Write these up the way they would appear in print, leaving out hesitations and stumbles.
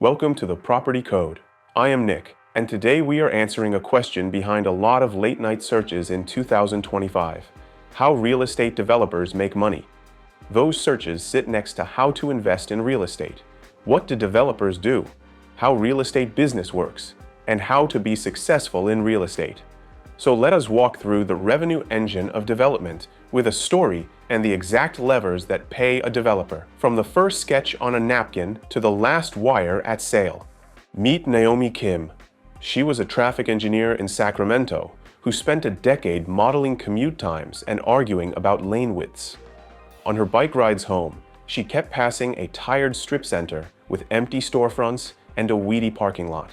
Welcome to the Property Code. I am Nick, and today we are answering a question behind a lot of late-night searches in 2025. How real estate developers make money. Those searches sit next to how to invest in real estate. What do developers do? How real estate business works, and how to be successful in real estate. So let us walk through the revenue engine of development with a story and the exact levers that pay a developer, from the first sketch on a napkin to the last wire at sale. Meet Naomi Kim. She was a traffic engineer in Sacramento who spent a decade modeling commute times and arguing about lane widths. On her bike rides home, she kept passing a tired strip center with empty storefronts and a weedy parking lot.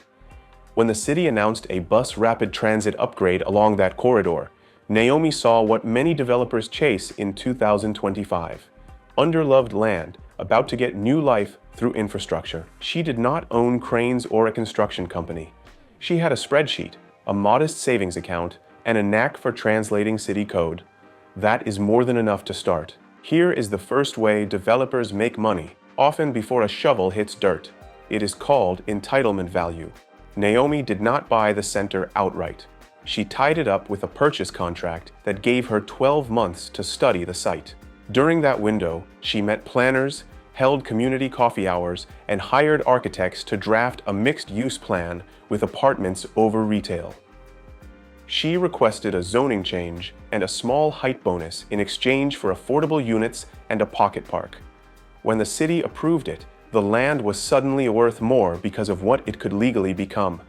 When the city announced a bus rapid transit upgrade along that corridor, Naomi saw what many developers chase in 2025. Underloved land, about to get new life through infrastructure. She did not own cranes or a construction company. She had a spreadsheet, a modest savings account, and a knack for translating city code. That is more than enough to start. Here is the first way developers make money, often before a shovel hits dirt. It is called entitlement value. Naomi did not buy the center outright. She tied it up with a purchase contract that gave her 12 months to study the site. During that window, she met planners, held community coffee hours, and hired architects to draft a mixed-use plan with apartments over retail. She requested a zoning change and a small height bonus in exchange for affordable units and a pocket park. When the city approved it, the land was suddenly worth more because of what it could legally become.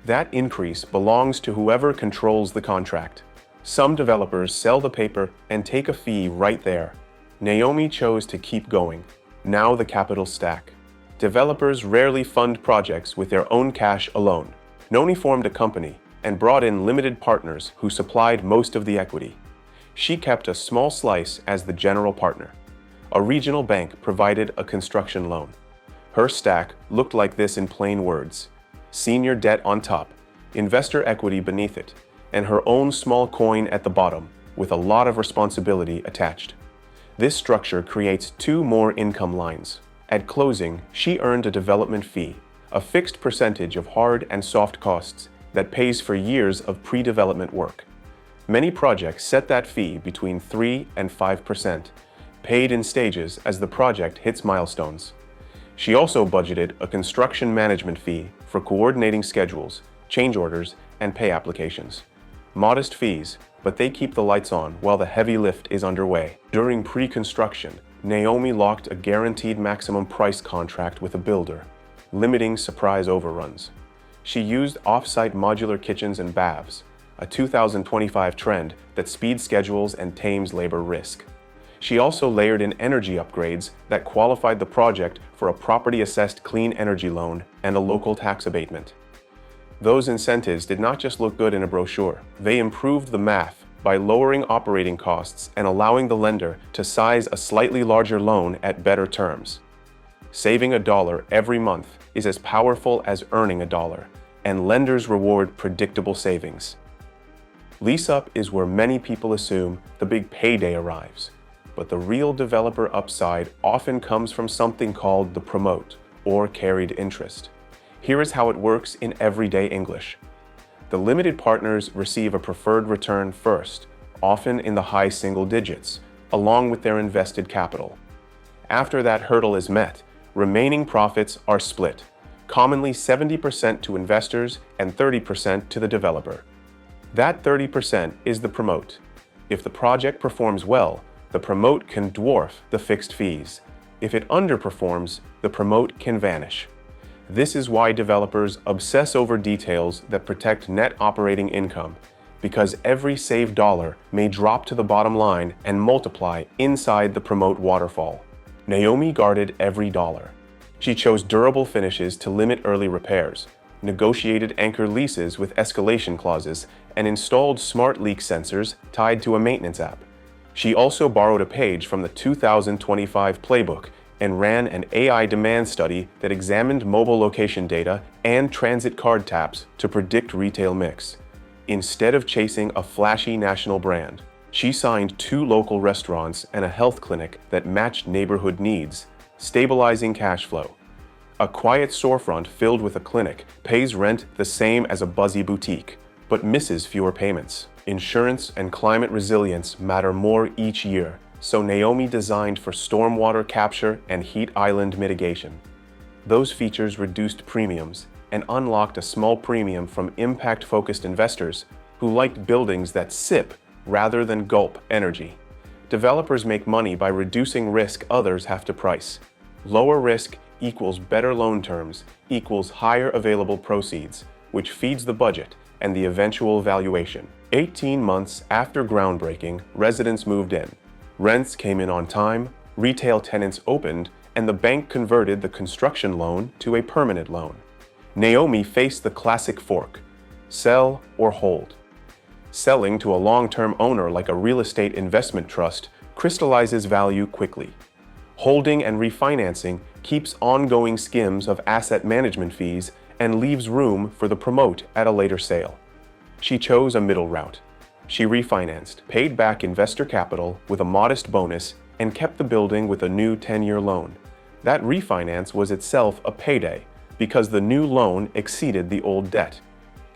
That increase belongs to whoever controls the contract. Some developers sell the paper and take a fee right there. Naomi chose to keep going. Now the capital stack. Developers rarely fund projects with their own cash alone. Naomi formed a company and brought in limited partners who supplied most of the equity. She kept a small slice as the general partner. A regional bank provided a construction loan. Her stack looked like this in plain words: senior debt on top, investor equity beneath it, and her own small coin at the bottom, with a lot of responsibility attached. This structure creates two more income lines. At closing, she earned a development fee, a fixed percentage of hard and soft costs that pays for years of pre-development work. Many projects set that fee between 3 and 5%, paid in stages as the project hits milestones. She also budgeted a construction management fee for coordinating schedules, change orders, and pay applications. Modest fees, but they keep the lights on while the heavy lift is underway. During pre-construction, Naomi locked a guaranteed maximum price contract with a builder, limiting surprise overruns. She used off-site modular kitchens and baths, a 2025 trend that speeds schedules and tames labor risk. She also layered in energy upgrades that qualified the project for a property-assessed clean energy loan and a local tax abatement. Those incentives did not just look good in a brochure. They improved the math by lowering operating costs and allowing the lender to size a slightly larger loan at better terms. Saving $1 every month is as powerful as earning $1, and lenders reward predictable savings. Lease-up is where many people assume the big payday arrives. But the real developer upside often comes from something called the promote, or carried interest. Here is how it works in everyday English. The limited partners receive a preferred return first, often in the high single digits, along with their invested capital. After that hurdle is met, remaining profits are split, commonly 70% to investors and 30% to the developer. That 30% is the promote. If the project performs well, the promote can dwarf the fixed fees. If it underperforms, the promote can vanish. This is why developers obsess over details that protect net operating income, because every saved dollar may drop to the bottom line and multiply inside the promote waterfall. Naomi guarded every dollar. She chose durable finishes to limit early repairs, negotiated anchor leases with escalation clauses, and installed smart leak sensors tied to a maintenance app. She also borrowed a page from the 2025 playbook and ran an AI demand study that examined mobile location data and transit card taps to predict retail mix. Instead of chasing a flashy national brand, she signed 2 local restaurants and a health clinic that matched neighborhood needs, stabilizing cash flow. A quiet storefront filled with a clinic pays rent the same as a buzzy boutique, but misses fewer payments. Insurance and climate resilience matter more each year, so Naomi designed for stormwater capture and heat island mitigation. Those features reduced premiums and unlocked a small premium from impact-focused investors who liked buildings that sip rather than gulp energy. Developers make money by reducing risk others have to price. Lower risk equals better loan terms equals higher available proceeds, which feeds the budget and the eventual valuation. 18 months after groundbreaking, residents moved in. Rents came in on time, retail tenants opened, and the bank converted the construction loan to a permanent loan. Naomi faced the classic fork: sell or hold. Selling to a long-term owner like a real estate investment trust crystallizes value quickly. Holding and refinancing keeps ongoing skims of asset management fees and leaves room for the promote at a later sale. She chose a middle route. She refinanced, paid back investor capital with a modest bonus, and kept the building with a new 10-year loan. That refinance was itself a payday because the new loan exceeded the old debt.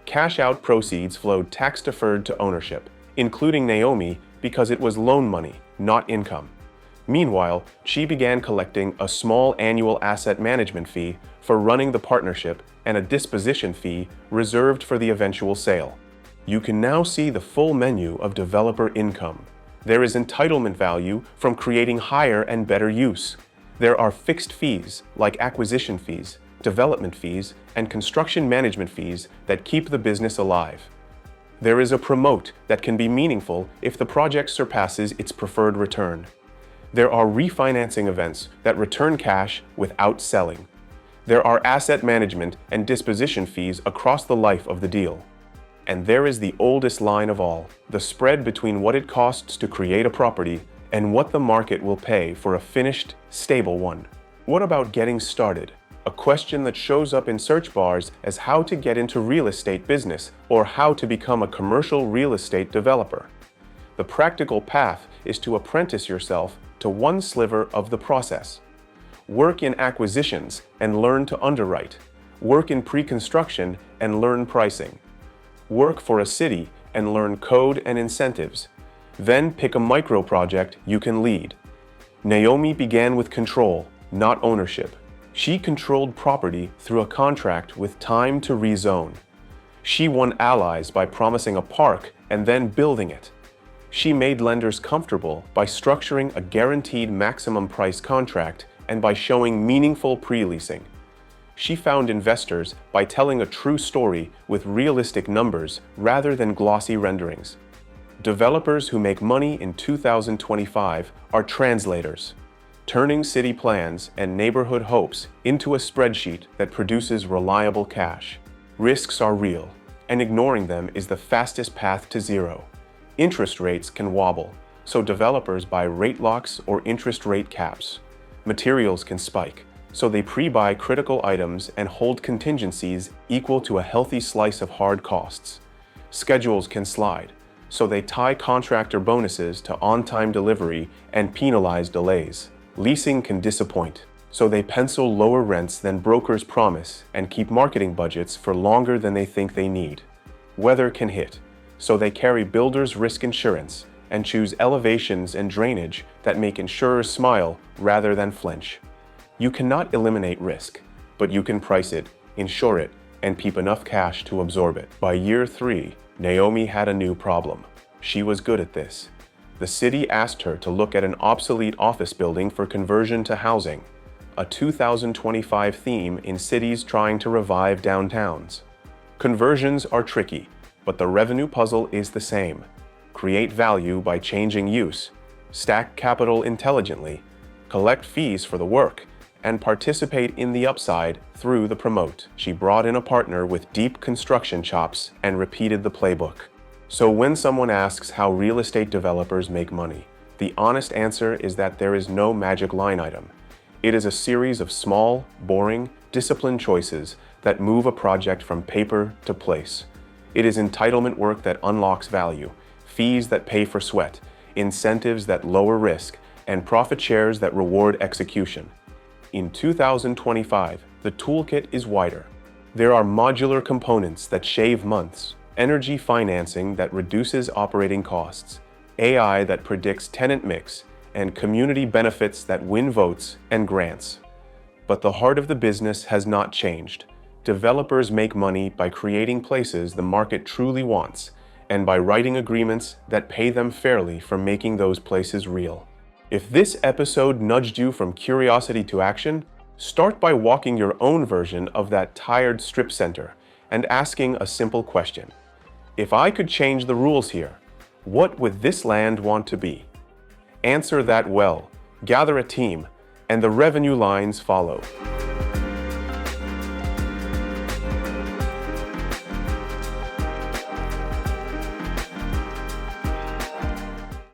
Cash-out proceeds flowed tax-deferred to ownership, including Naomi because it was loan money, not income. Meanwhile, she began collecting a small annual asset management fee for running the partnership and a disposition fee reserved for the eventual sale. You can now see the full menu of developer income. There is entitlement value from creating higher and better use. There are fixed fees like acquisition fees, development fees, and construction management fees that keep the business alive. There is a promote that can be meaningful if the project surpasses its preferred return. There are refinancing events that return cash without selling. There are asset management and disposition fees across the life of the deal. And there is the oldest line of all, the spread between what it costs to create a property and what the market will pay for a finished, stable one. What about getting started? A question that shows up in search bars as how to get into real estate business or how to become a commercial real estate developer. The practical path is to apprentice yourself to one sliver of the process. Work in acquisitions and learn to underwrite. Work in pre-construction and learn pricing. Work for a city and learn code and incentives. Then pick a micro project you can lead. Naomi began with control, not ownership. She controlled property through a contract with time to rezone. She won allies by promising a park and then building it. She made lenders comfortable by structuring a guaranteed maximum price contract and by showing meaningful pre-leasing. She found investors by telling a true story with realistic numbers rather than glossy renderings. Developers who make money in 2025 are translators, turning city plans and neighborhood hopes into a spreadsheet that produces reliable cash. Risks are real, and ignoring them is the fastest path to zero. Interest rates can wobble, so developers buy rate locks or interest rate caps. Materials can spike, so they pre-buy critical items and hold contingencies equal to a healthy slice of hard costs. Schedules can slide, so they tie contractor bonuses to on-time delivery and penalize delays. Leasing can disappoint, so they pencil lower rents than brokers promise and keep marketing budgets for longer than they think they need. Weather can hit, so they carry builders' risk insurance and choose elevations and drainage that make insurers smile rather than flinch. You cannot eliminate risk, but you can price it, insure it, and keep enough cash to absorb it. By year 3, Naomi had a new problem. She was good at this. The city asked her to look at an obsolete office building for conversion to housing, a 2025 theme in cities trying to revive downtowns. Conversions are tricky, but the revenue puzzle is the same. Create value by changing use, stack capital intelligently, collect fees for the work, and participate in the upside through the promote. She brought in a partner with deep construction chops and repeated the playbook. So when someone asks how real estate developers make money, the honest answer is that there is no magic line item. It is a series of small, boring, disciplined choices that move a project from paper to place. It is entitlement work that unlocks value, fees that pay for sweat, incentives that lower risk, and profit shares that reward execution. In 2025, the toolkit is wider. There are modular components that shave months, energy financing that reduces operating costs, AI that predicts tenant mix, and community benefits that win votes and grants. But the heart of the business has not changed. Developers make money by creating places the market truly wants, and by writing agreements that pay them fairly for making those places real. If this episode nudged you from curiosity to action, start by walking your own version of that tired strip center and asking a simple question. If I could change the rules here, what would this land want to be? Answer that well, gather a team, and the revenue lines follow.